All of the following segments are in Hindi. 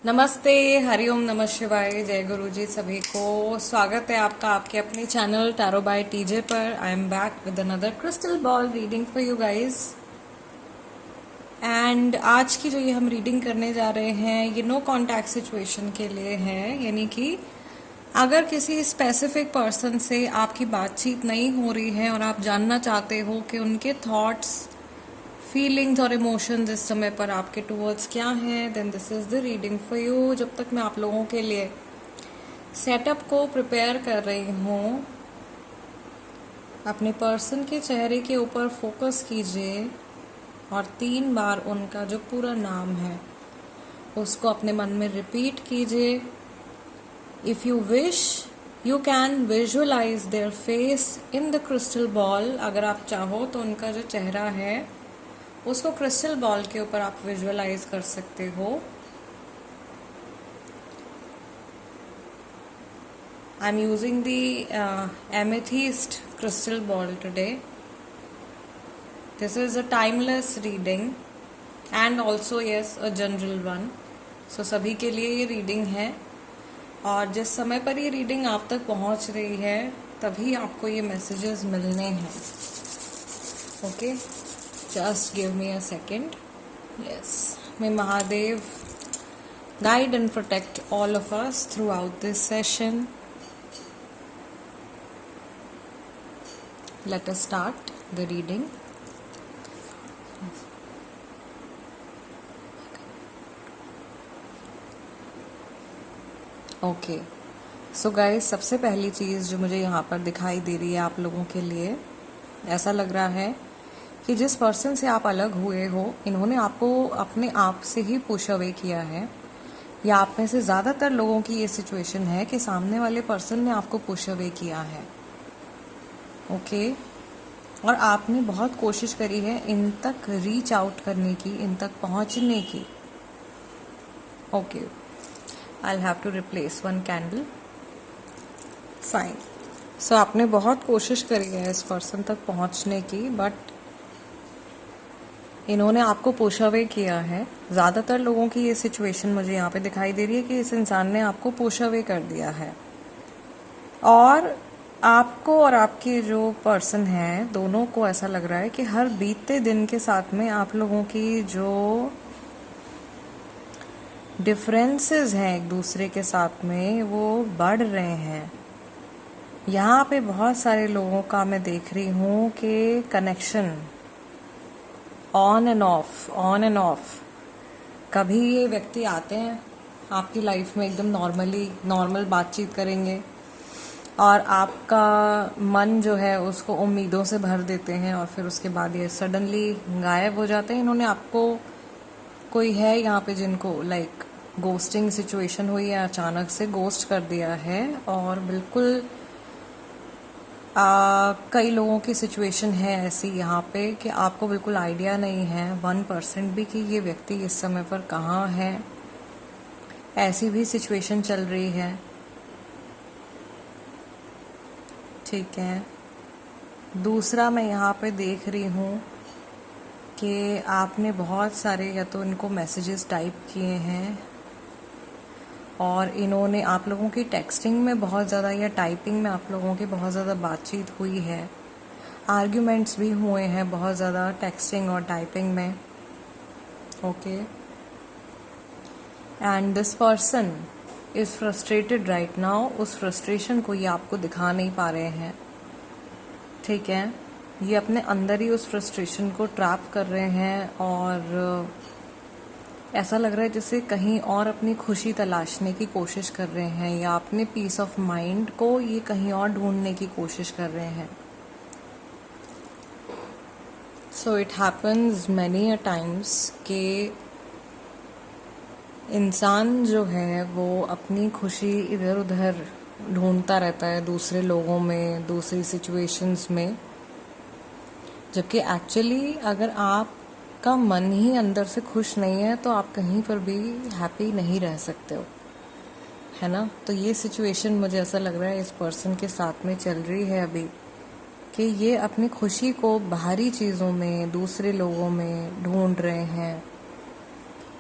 नमस्ते, हरिओम, नमः शिवाय, जय गुरु जी सभी को। स्वागत है आपका आपके अपने चैनल टैरो बाय टीजे पर। I am back with another crystal ball reading for you guys. And आज की जो ये हम रीडिंग करने जा रहे हैं ये नो कॉन्टैक्ट सिचुएशन के लिए है, यानी कि अगर किसी स्पेसिफिक पर्सन से आपकी बातचीत नहीं हो रही है और आप जानना चाहते हो कि उनके थॉट्स, फीलिंग्स और इमोशंस इस समय पर आपके टूवर्ड्स क्या हैं, then this is the reading for you. जब तक मैं आप लोगों के लिए सेटअप को प्रिपेयर कर रही हूँ, अपने पर्सन के चेहरे के ऊपर फोकस कीजिए और 3 बार उनका जो पूरा नाम है उसको अपने मन में रिपीट कीजिए। If you wish you can visualize their face in the crystal ball. अगर आप चाहो तो उनका जो चेहरा है उसको क्रिस्टल बॉल के ऊपर आप विजुअलाइज कर सकते हो। I am using the amethyst crystal ball today. This is a timeless reading and also yes a general one. So सभी के लिए ये रीडिंग है और जिस समय पर ये रीडिंग आप तक पहुंच रही है तभी आपको ये मैसेजेस मिलने हैं। Okay, just give me a second. Yes, may Mahadev guide and protect all of us throughout this session. Let us start the reading. Okay, so guys, सबसे पहली चीज़ जो मुझे यहाँ पर दिखाई दे रही है आप लोगों के लिए, ऐसा लग रहा है कि जिस पर्सन से आप अलग हुए हो इन्होंने आपको अपने आप से ही पुश अवे किया है, या आप में से ज़्यादातर लोगों की ये सिचुएशन है कि सामने वाले पर्सन ने आपको पुश अवे किया है। ओके, और आपने बहुत कोशिश करी है इन तक रीच आउट करने की, इन तक पहुंचने की। Okay, I will have to replace one candle. Fine. So आपने बहुत कोशिश करी है इस पर्सन तक पहुंचने की, बट इन्होंने आपको पुश अवे किया है। ज़्यादातर लोगों की ये सिचुएशन मुझे यहाँ पे दिखाई दे रही है कि इस इंसान ने आपको पुश अवे कर दिया है और आपको और आपके जो पर्सन है दोनों को ऐसा लग रहा है कि हर बीतते दिन के साथ में आप लोगों की जो डिफरेंसेस हैं एक दूसरे के साथ में वो बढ़ रहे हैं। यहाँ पे बहुत सारे लोगों का मैं देख रही हूँ कि कनेक्शन ऑन एंड ऑफ। कभी ये व्यक्ति आते हैं आपकी लाइफ में, एकदम नॉर्मल बातचीत करेंगे और आपका मन जो है उसको उम्मीदों से भर देते हैं और फिर उसके बाद ये सडनली गायब हो जाते हैं। इन्होंने आपको, कोई है यहाँ पे जिनको लाइक गोस्टिंग सिचुएशन हुई है, अचानक से गोस्ट कर दिया है और बिल्कुल कई लोगों की सिचुएशन है ऐसी यहाँ पे कि आपको बिल्कुल आइडिया नहीं है 1% भी कि ये व्यक्ति इस समय पर कहाँ है। ऐसी भी सिचुएशन चल रही है। ठीक है, दूसरा मैं यहाँ पे देख रही हूँ कि आपने बहुत सारे या तो इनको मैसेजेस टाइप किए हैं और इन्होंने आप लोगों की टेक्सटिंग में बहुत ज़्यादा या टाइपिंग में आप लोगों की बहुत ज़्यादा बातचीत हुई है। आर्ग्यूमेंट्स भी हुए हैं बहुत ज़्यादा टेक्सटिंग और टाइपिंग में। Okay, and this person is frustrated right now. उस फ्रस्ट्रेशन को ये आपको दिखा नहीं पा रहे हैं। ठीक है, ये अपने अंदर ही उस फ्रस्ट्रेशन को ट्रैप कर रहे हैं और ऐसा लग रहा है जैसे कहीं और अपनी खुशी तलाशने की कोशिश कर रहे हैं या अपने पीस ऑफ माइंड को ये कहीं और ढूंढने की कोशिश कर रहे हैं। So it happens many a times कि इंसान जो है वो अपनी खुशी इधर उधर ढूंढता रहता है, दूसरे लोगों में, दूसरी सिचुएशंस में, जबकि एक्चुअली अगर आपका मन ही अंदर से खुश नहीं है तो आप कहीं पर भी हैप्पी नहीं रह सकते हो, है ना। तो ये सिचुएशन मुझे ऐसा लग रहा है इस पर्सन के साथ में चल रही है अभी कि ये अपनी खुशी को बाहरी चीज़ों में, दूसरे लोगों में ढूंढ रहे हैं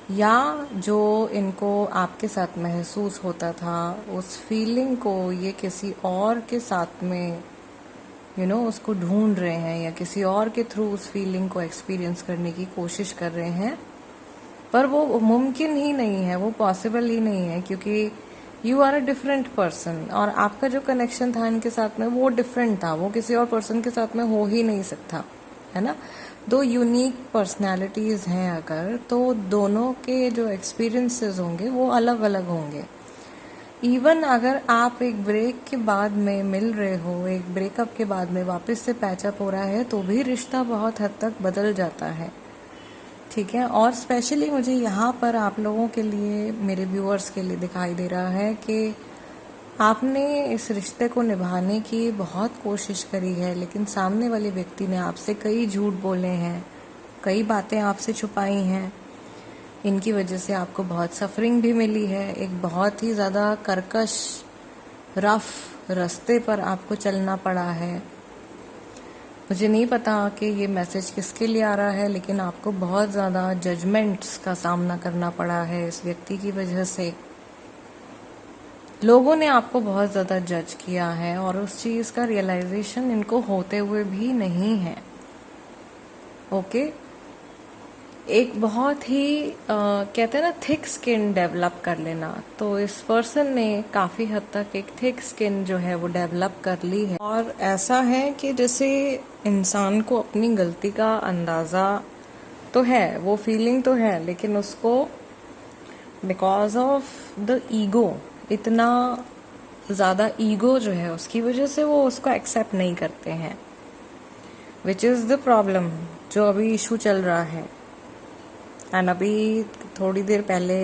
या जो इनको आपके साथ महसूस होता था उस फीलिंग को ये किसी और के साथ में उसको ढूंढ रहे हैं, या किसी और के थ्रू उस फीलिंग को एक्सपीरियंस करने की कोशिश कर रहे हैं, पर वो मुमकिन ही नहीं है, वो पॉसिबल ही नहीं है, क्योंकि you are a different person और आपका जो कनेक्शन था इनके साथ में वो डिफरेंट था, वो किसी और पर्सन के साथ में हो ही नहीं सकता, है ना। दो यूनिक पर्सनालिटीज हैं अगर, तो दोनों के जो एक्सपीरियंसेस होंगे वो अलग अलग होंगे। इवन अगर आप एक ब्रेक के बाद में मिल रहे हो, एक ब्रेकअप के बाद में वापस से पैचअप हो रहा है, तो भी रिश्ता बहुत हद तक बदल जाता है, ठीक है। और स्पेशली मुझे यहाँ पर आप लोगों के लिए, मेरे व्यूअर्स के लिए दिखाई दे रहा है कि आपने इस रिश्ते को निभाने की बहुत कोशिश करी है, लेकिन सामने वाले व्यक्ति ने आपसे कई झूठ बोले हैं, कई बातें आपसे छुपाई हैं। इनकी वजह से आपको बहुत सफरिंग भी मिली है, एक बहुत ही ज़्यादा कर्कश रफ रास्ते पर आपको चलना पड़ा है। मुझे नहीं पता कि ये मैसेज किसके लिए आ रहा है, लेकिन आपको बहुत ज़्यादा जजमेंट्स का सामना करना पड़ा है इस व्यक्ति की वजह से। लोगों ने आपको बहुत ज़्यादा जज किया है और उस चीज़ का रियलाइजेशन इनको होते हुए भी नहीं है। ओके, एक बहुत ही कहते हैं ना थिक स्किन डेवलप कर लेना, तो इस पर्सन ने काफ़ी हद तक एक थिक स्किन जो है वो डेवलप कर ली है। और ऐसा है कि जैसे इंसान को अपनी गलती का अंदाज़ा तो है, वो फीलिंग तो है, लेकिन उसको बिकॉज ऑफ द ईगो, इतना ज़्यादा ईगो जो है उसकी वजह से वो उसको एक्सेप्ट नहीं करते हैं, विच इज़ द प्रॉब्लम जो अभी इशू चल रहा है। एंड अभी थोड़ी देर पहले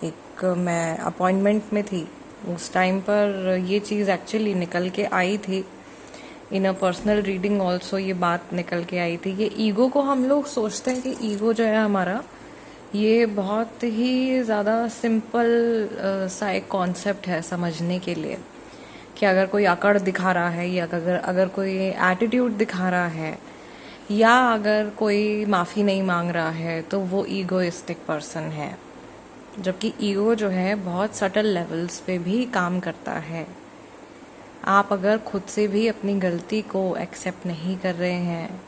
एक मैं अपॉइंटमेंट में थी, उस टाइम पर ये चीज़ एक्चुअली निकल के आई थी। इन अ पर्सनल रीडिंग ऑल्सो ये बात निकल के आई थी। ये ईगो को हम लोग सोचते हैं कि ईगो जो है हमारा, ये बहुत ही ज़्यादा सिंपल सा एक कॉन्सेप्ट है समझने के लिए, कि अगर कोई अकड़ दिखा रहा है, या अगर कोई एटीट्यूड दिखा रहा है, या अगर कोई माफ़ी नहीं मांग रहा है, तो वो ईगोइस्टिक पर्सन है। जबकि ईगो जो है बहुत सटल लेवल्स पे भी काम करता है। आप अगर खुद से भी अपनी गलती को एक्सेप्ट नहीं कर रहे हैं,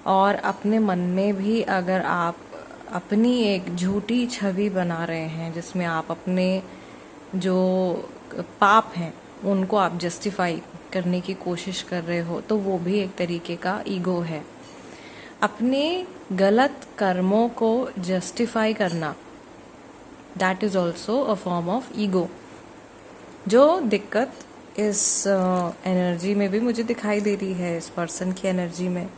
और अपने मन में भी अगर आप अपनी एक झूठी छवि बना रहे हैं जिसमें आप अपने जो पाप हैं उनको आप जस्टिफाई करने की कोशिश कर रहे हो, तो वो भी एक तरीके का ईगो है। अपने गलत कर्मों को जस्टिफाई करना, that is also a form of ego. जो दिक्कत इस एनर्जी में भी मुझे दिखाई दे रही है, इस पर्सन की एनर्जी में,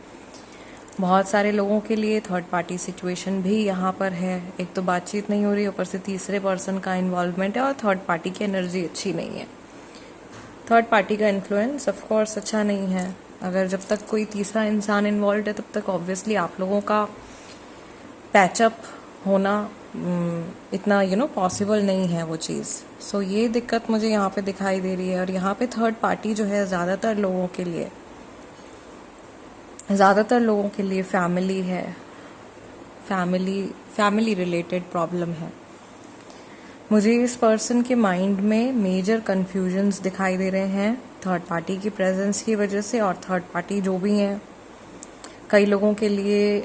बहुत सारे लोगों के लिए थर्ड पार्टी सिचुएशन भी यहाँ पर है। एक तो बातचीत नहीं हो रही, ऊपर से तीसरे पर्सन का इन्वॉल्वमेंट है, और थर्ड पार्टी की एनर्जी अच्छी नहीं है। थर्ड पार्टी का इन्फ्लुएंस ऑफ कोर्स अच्छा नहीं है। अगर जब तक कोई तीसरा इंसान इन्वॉल्व है, तब तक ऑब्वियसली आप लोगों का पैचअप होना इतना पॉसिबल नहीं है वो चीज़। सो ये दिक्कत मुझे यहाँ पे दिखाई दे रही है। और यहाँ पे थर्ड पार्टी जो है ज़्यादातर लोगों के लिए फैमिली है, फैमिली रिलेटेड प्रॉब्लम है। मुझे इस पर्सन के माइंड में मेजर कन्फ्यूजन्स दिखाई दे रहे हैं थर्ड पार्टी की प्रेजेंस की वजह से। और थर्ड पार्टी जो भी हैं, कई लोगों के लिए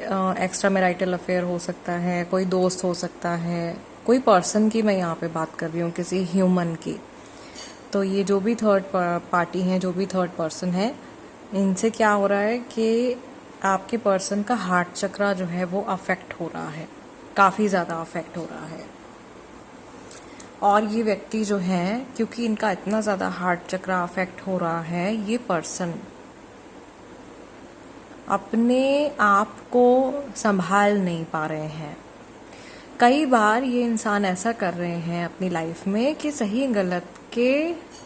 एक्स्ट्रा मैरिटल अफेयर हो सकता है, कोई दोस्त हो सकता है, कोई पर्सन की मैं यहाँ पे बात कर रही हूँ, किसी ह्यूमन की। तो ये जो भी थर्ड पार्टी हैं, जो भी थर्ड पर्सन है, इनसे क्या हो रहा है कि आपके पर्सन का हार्ट चक्रा जो है वो अफेक्ट हो रहा है, काफ़ी ज़्यादा अफेक्ट हो रहा है। और ये व्यक्ति जो है, क्योंकि इनका इतना ज़्यादा हार्ट चक्रा अफेक्ट हो रहा है, ये पर्सन अपने आप को संभाल नहीं पा रहे हैं। कई बार ये इंसान ऐसा कर रहे हैं अपनी लाइफ में कि सही गलत के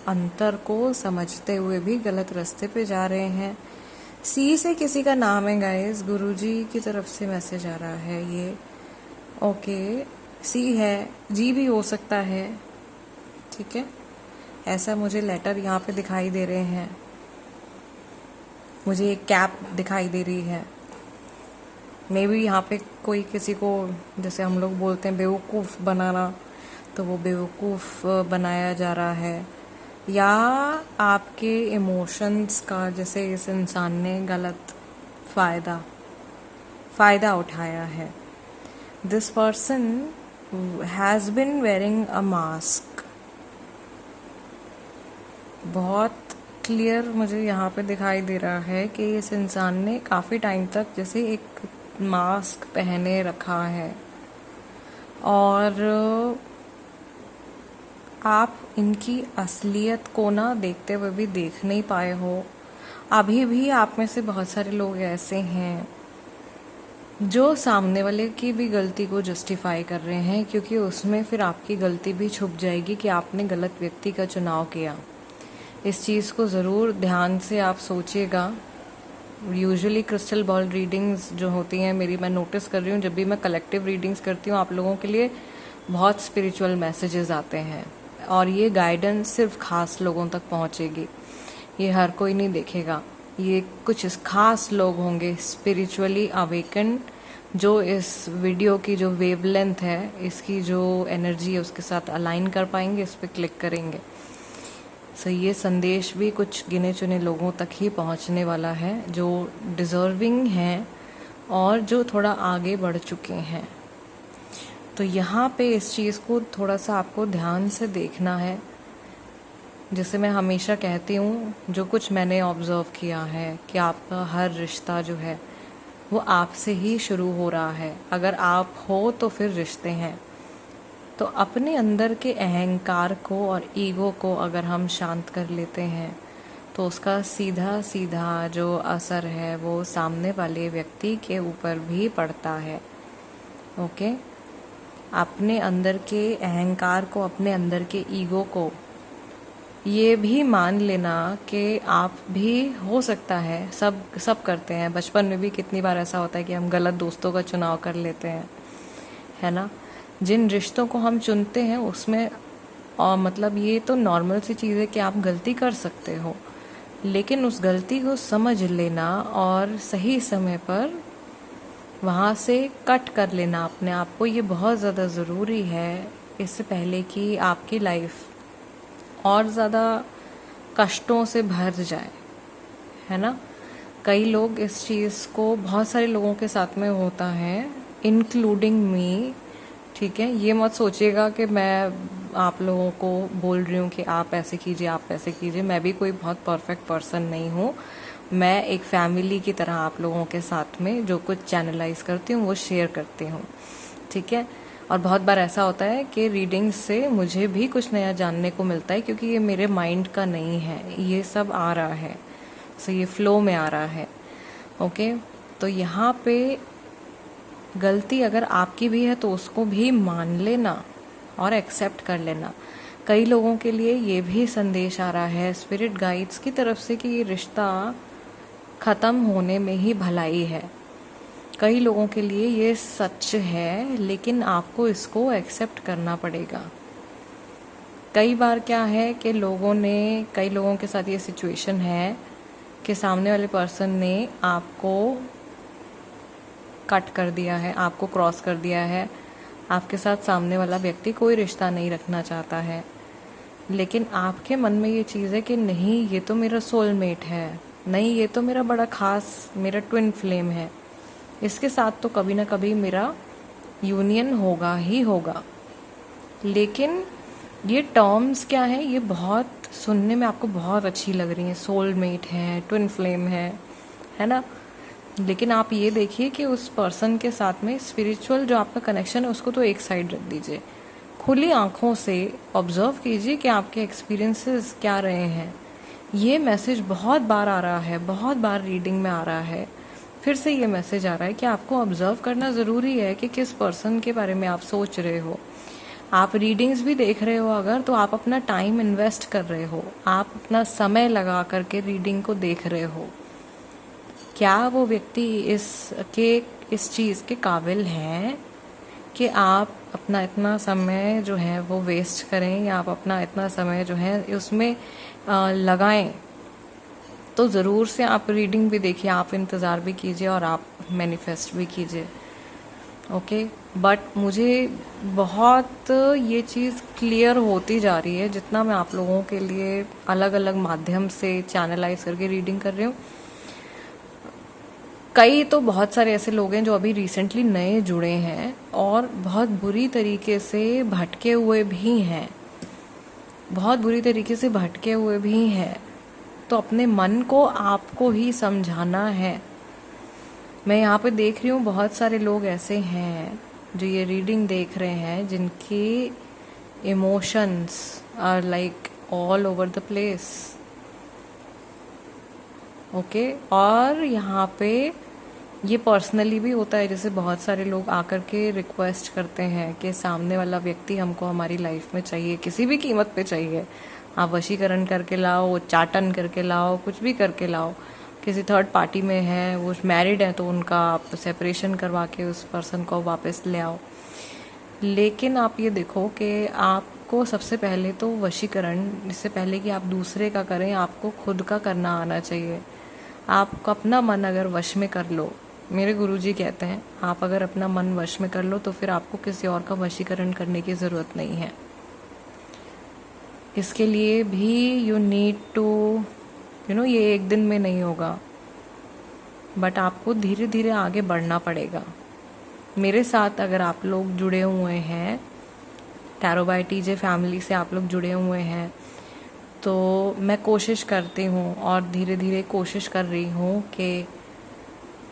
अंतर को समझते हुए भी गलत रास्ते पे जा रहे हैं। सी से किसी का नाम है गाइस, गुरुजी की तरफ से मैसेज आ रहा है ये। ओके, सी है, जी भी हो सकता है, ठीक है। ऐसा मुझे लेटर यहाँ पे दिखाई दे रहे हैं। मुझे एक कैप दिखाई दे रही है। मे बी यहाँ पे कोई किसी को, जैसे हम लोग बोलते हैं बेवकूफ़ बनाना, तो वो बेवकूफ़ बनाया जा रहा है, या आपके इमोशंस का जैसे इस इंसान ने गलत फ़ायदा उठाया है। This person has been wearing a mask. बहुत क्लियर मुझे यहाँ पे दिखाई दे रहा है कि इस इंसान ने काफ़ी टाइम तक जैसे एक मास्क पहने रखा है, और आप इनकी असलियत को ना देखते हुए भी देख नहीं पाए हो। अभी भी आप में से बहुत सारे लोग ऐसे हैं जो सामने वाले की भी गलती को जस्टिफाई कर रहे हैं, क्योंकि उसमें फिर आपकी गलती भी छुप जाएगी कि आपने गलत व्यक्ति का चुनाव किया। इस चीज़ को ज़रूर ध्यान से आप सोचिएगा। यूजुअली क्रिस्टल बॉल रीडिंग्स जो होती हैं मेरी, मैं नोटिस कर रही हूँ जब भी मैं कलेक्टिव रीडिंग्स करती हूँ, आप लोगों के लिए बहुत स्पिरिचुअल मैसेजेस आते हैं, और ये गाइडेंस सिर्फ खास लोगों तक पहुँचेगी, ये हर कोई नहीं देखेगा। ये कुछ खास लोग होंगे स्पिरिचुअली अवेकन, जो इस वीडियो की जो वेवलेंथ है, इसकी जो एनर्जी है उसके साथ अलाइन कर पाएंगे, इस पर क्लिक करेंगे। सो ये संदेश भी कुछ गिने चुने लोगों तक ही पहुंचने वाला है, जो डिज़र्विंग हैं और जो थोड़ा आगे बढ़ चुके हैं। तो यहाँ पे इस चीज़ को थोड़ा सा आपको ध्यान से देखना है। जैसे मैं हमेशा कहती हूँ, जो कुछ मैंने ऑब्ज़र्व किया है कि आपका हर रिश्ता जो है वो आपसे ही शुरू हो रहा है। अगर आप हो तो फिर रिश्ते हैं। तो अपने अंदर के अहंकार को और ईगो को अगर हम शांत कर लेते हैं तो उसका सीधा सीधा जो असर है वो सामने वाले व्यक्ति के ऊपर भी पड़ता है। ओके, अपने अंदर के अहंकार को, अपने अंदर के ईगो को ये भी मान लेना कि आप भी, हो सकता है सब करते हैं, बचपन में भी कितनी बार ऐसा होता है कि हम गलत दोस्तों का चुनाव कर लेते हैं, है ना। जिन रिश्तों को हम चुनते हैं उसमें मतलब ये तो नॉर्मल सी चीज़ है कि आप गलती कर सकते हो, लेकिन उस गलती को समझ लेना और सही समय पर वहाँ से कट कर लेना अपने आप को, ये बहुत ज़्यादा ज़रूरी है, इससे पहले कि आपकी लाइफ और ज़्यादा कष्टों से भर जाए, है ना। कई लोग इस चीज़ को, बहुत सारे लोगों के साथ में होता है, इंक्लूडिंग मी, ठीक है। ये मत सोचिएगा कि मैं आप लोगों को बोल रही हूँ कि आप ऐसे कीजिए, आप ऐसे कीजिए। मैं भी कोई बहुत परफेक्ट पर्सन नहीं हूँ। मैं एक फैमिली की तरह आप लोगों के साथ में जो कुछ चैनलाइज करती हूँ वो शेयर करती हूँ, ठीक है। और बहुत बार ऐसा होता है कि रीडिंग्स से मुझे भी कुछ नया जानने को मिलता है, क्योंकि ये मेरे माइंड का नहीं है, ये सब आ रहा है, सो ये फ्लो में आ रहा है। ओके, तो यहाँ पे गलती अगर आपकी भी है तो उसको भी मान लेना और एक्सेप्ट कर लेना। कई लोगों के लिए ये भी संदेश आ रहा है स्पिरिट गाइड्स की तरफ से कि ये रिश्ता ख़त्म होने में ही भलाई है। कई लोगों के लिए ये सच है, लेकिन आपको इसको एक्सेप्ट करना पड़ेगा। कई बार क्या है कि कई लोगों के साथ ये सिचुएशन है कि सामने वाले पर्सन ने आपको कट कर दिया है, आपको क्रॉस कर दिया है, आपके साथ सामने वाला व्यक्ति कोई रिश्ता नहीं रखना चाहता है, लेकिन आपके मन में ये चीज़ है कि नहीं, ये तो मेरा सोलमेट है, नहीं ये तो मेरा बड़ा खास, मेरा ट्विन फ्लेम है, इसके साथ तो कभी ना कभी मेरा यूनियन होगा ही होगा। लेकिन ये टर्म्स क्या है, ये बहुत सुनने में आपको बहुत अच्छी लग रही हैं, सोलमेट है, ट्विन फ्लेम है ना। लेकिन आप ये देखिए कि उस पर्सन के साथ में स्पिरिचुअल जो आपका कनेक्शन है उसको तो एक साइड रख दीजिए, खुली आंखों से ऑब्जर्व कीजिए कि आपके एक्सपीरियंसेस क्या रहे हैं। ये मैसेज बहुत बार आ रहा है, बहुत बार रीडिंग में आ रहा है, फिर से ये मैसेज आ रहा है कि आपको ऑब्जर्व करना ज़रूरी है कि किस पर्सन के बारे में आप सोच रहे हो। आप रीडिंग्स भी देख रहे हो अगर, तो आप अपना टाइम इन्वेस्ट कर रहे हो, आप अपना समय लगा करके रीडिंग को देख रहे हो। क्या वो व्यक्ति इस चीज़ के काबिल हैं कि आप अपना इतना समय जो है वो वेस्ट करें, या आप अपना इतना समय जो है उसमें लगाएं। तो ज़रूर से आप रीडिंग भी देखिए, आप इंतज़ार भी कीजिए और आप मैनिफेस्ट भी कीजिए, ओके। बट मुझे बहुत ये चीज़ क्लियर होती जा रही है जितना मैं आप लोगों के लिए अलग अलग माध्यम से चैनलाइज करके रीडिंग कर रही हूँ। कई तो बहुत सारे ऐसे लोग हैं जो अभी रिसेंटली नए जुड़े हैं और बहुत बुरी तरीके से भटके हुए भी हैं, बहुत बुरी तरीके से भटके हुए भी हैं। तो अपने मन को आपको ही समझाना है। मैं यहाँ पे देख रही हूँ बहुत सारे लोग ऐसे हैं जो ये रीडिंग देख रहे हैं जिनकी emotions are like all over the place, okay. और यहाँ पे ये पर्सनली भी होता है, जैसे बहुत सारे लोग आकर के रिक्वेस्ट करते हैं कि सामने वाला व्यक्ति हमको हमारी लाइफ में चाहिए, किसी भी कीमत पे चाहिए। आप वशीकरण करके लाओ, चाटन करके लाओ, कुछ भी करके लाओ। किसी थर्ड पार्टी में है, वो मैरिड है, तो उनका आप सेपरेशन करवा के उस पर्सन को वापस ले आओ। लेकिन आप ये देखो कि आपको सबसे पहले तो वशीकरण, इससे पहले कि आप दूसरे का करें, आपको खुद का करना आना चाहिए। आप अपना मन अगर वश में कर लो, मेरे गुरुजी कहते हैं, आप अगर अपना मन वश में कर लो तो फिर आपको किसी और का वशीकरण करने की ज़रूरत नहीं है। इसके लिए भी यू नीड टू ये एक दिन में नहीं होगा, बट आपको धीरे धीरे आगे बढ़ना पड़ेगा। मेरे साथ अगर आप लोग जुड़े हुए हैं, टैरो बाय टीजे फैमिली से आप लोग जुड़े हुए हैं, तो मैं कोशिश करती हूँ और धीरे धीरे कोशिश कर रही हूँ कि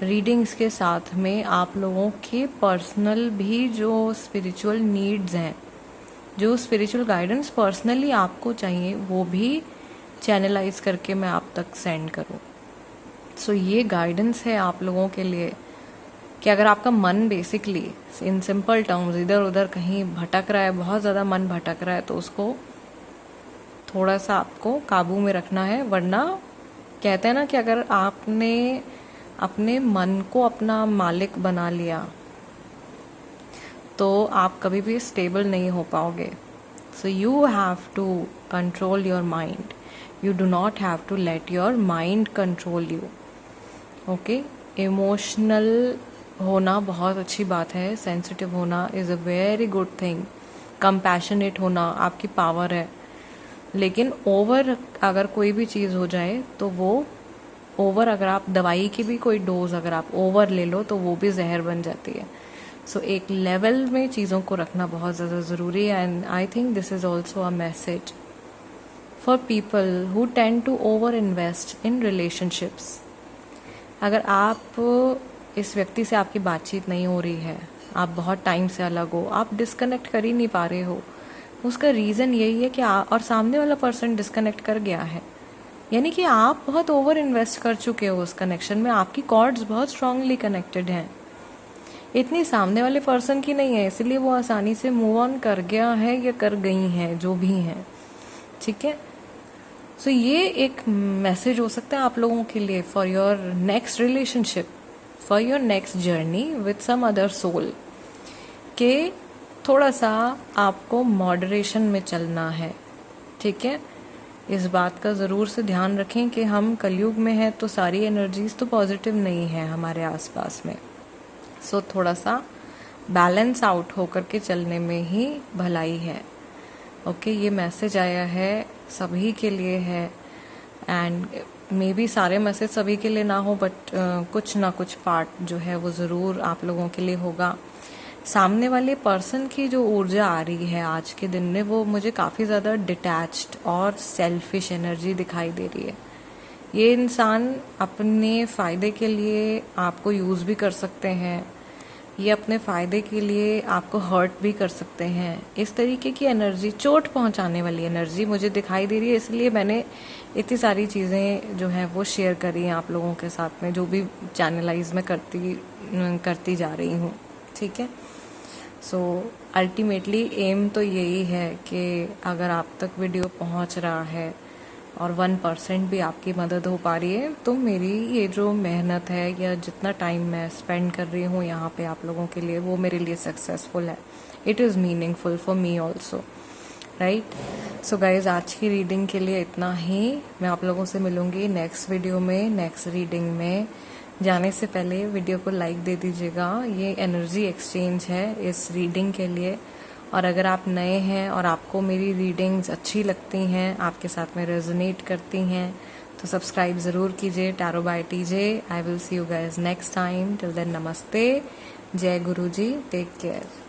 रीडिंग्स के साथ में आप लोगों के पर्सनल भी जो स्पिरिचुअल नीड्स हैं, जो स्पिरिचुअल गाइडेंस पर्सनली आपको चाहिए, वो भी चैनलाइज करके मैं आप तक सेंड करूँ। सो ये गाइडेंस है आप लोगों के लिए कि अगर आपका मन बेसिकली इन सिंपल टर्म्स इधर उधर कहीं भटक रहा है, बहुत ज़्यादा मन भटक रहा है, तो उसको थोड़ा सा आपको काबू में रखना है। वरना कहते हैं ना कि अगर आपने अपने मन को अपना मालिक बना लिया तो आप कभी भी स्टेबल नहीं हो पाओगे। So you have to control your mind, you do not have to let your mind control you, okay. Emotional होना बहुत अच्छी बात है, सेंसिटिव होना is a very good thing, compassionate होना आपकी पावर है। लेकिन ओवर अगर कोई भी चीज़ हो जाए तो वो ओवर, अगर आप दवाई की भी कोई डोज अगर आप ओवर ले लो तो वो भी जहर बन जाती है। सो एक लेवल में चीज़ों को रखना बहुत ज़्यादा ज़रूरी है। And I think this is also a message for people who tend to over invest in relationships. अगर आप इस व्यक्ति से आपकी बातचीत नहीं हो रही है, आप बहुत टाइम से अलग हो, आप डिस्कनेक्ट कर ही नहीं पा रहे हो, उसका रीज़न यही है कि और सामने वाला पर्सन डिस्कनेक्ट कर गया है, यानी कि आप बहुत ओवर इन्वेस्ट कर चुके हो उस कनेक्शन में, आपकी कॉर्ड्स बहुत स्ट्रांगली कनेक्टेड हैं। इतनी सामने वाले पर्सन की नहीं है, इसलिए वो आसानी से मूव ऑन कर गया है या कर गई हैं, जो भी हैं, ठीक है। सो ये एक मैसेज हो सकता है आप लोगों के लिए for your next relationship, for your next journey with some other soul, कि थोड़ा सा आपको मॉडरेशन में चलना है, ठीक है। इस बात का ज़रूर से ध्यान रखें कि हम कलयुग में हैं तो सारी एनर्जीज तो पॉजिटिव नहीं है हमारे आसपास में। सो थोड़ा सा बैलेंस आउट होकर के चलने में ही भलाई है, ओके। ये मैसेज आया है सभी के लिए है, एंड मे बी सारे मैसेज सभी के लिए ना हो, बट कुछ ना कुछ पार्ट जो है वो ज़रूर आप लोगों के लिए होगा। सामने वाले पर्सन की जो ऊर्जा आ रही है आज के दिन में, वो मुझे काफ़ी ज़्यादा डिटैच्ड और सेल्फिश एनर्जी दिखाई दे रही है। ये इंसान अपने फ़ायदे के लिए आपको यूज़ भी कर सकते हैं, ये अपने फ़ायदे के लिए आपको हर्ट भी कर सकते हैं। इस तरीके की एनर्जी, चोट पहुंचाने वाली एनर्जी मुझे दिखाई दे रही है, इसलिए मैंने इतनी सारी चीज़ें जो हैं वो शेयर करी हैं आप लोगों के साथ में, जो भी चैनलाइज में करती जा रही हूँ, ठीक है। सो अल्टीमेटली एम तो यही है कि अगर आप तक वीडियो पहुंच रहा है और 1% भी आपकी मदद हो पा रही है, तो मेरी ये जो मेहनत है या जितना टाइम मैं स्पेंड कर रही हूँ यहाँ पे आप लोगों के लिए, वो मेरे लिए सक्सेसफुल है। It is meaningful for me also, right. So guys, आज की रीडिंग के लिए इतना ही। मैं आप लोगों से मिलूंगी नेक्स्ट वीडियो में, नेक्स्ट रीडिंग में। जाने से पहले वीडियो को लाइक दे दीजिएगा। ये एनर्जी एक्सचेंज है इस रीडिंग के लिए। और अगर आप नए हैं और आपको मेरी रीडिंग्स अच्छी लगती हैं, आपके साथ में रेजोनेट करती हैं, तो सब्सक्राइब ज़रूर कीजिए tarot by TJ. I will see you guys next time. Till then नमस्ते, जय गुरु जी, टेक केयर।